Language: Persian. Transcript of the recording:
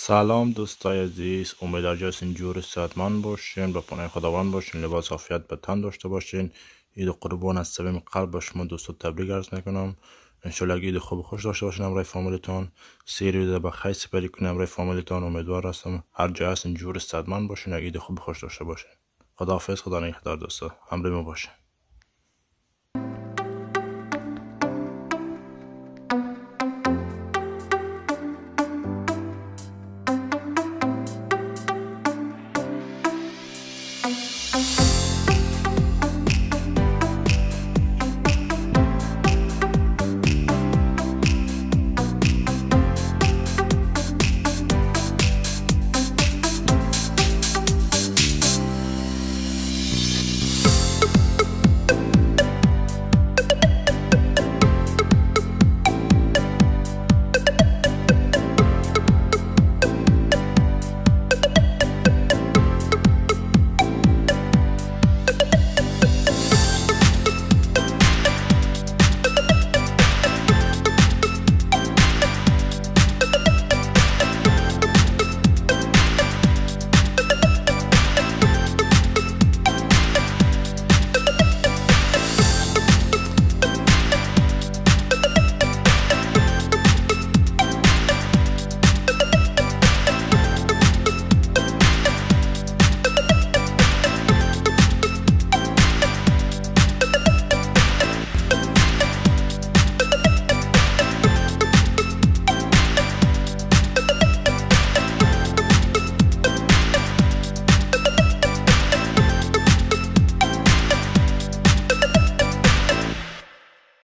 سلام دوستای عزیز، امیدوارم جایتون جور صحتمند باشین، با پناه خداوند باشین، لباس عافیت به تن داشته باشین. عید قربان از صمیم قلب به شما دوستا تبریک عرض میکنم. انشالله عید خوب و خوش داشته باشین همراه فامیلتون. سیری به خیر سپری کنین همراه فامیلتون. امیدوار هستم هر جا هستین جور صحتمند باشین، عید خوب و خوش داشته باشین. خداحافظ، خدا نگهدار دوستا، همراه ما باشین.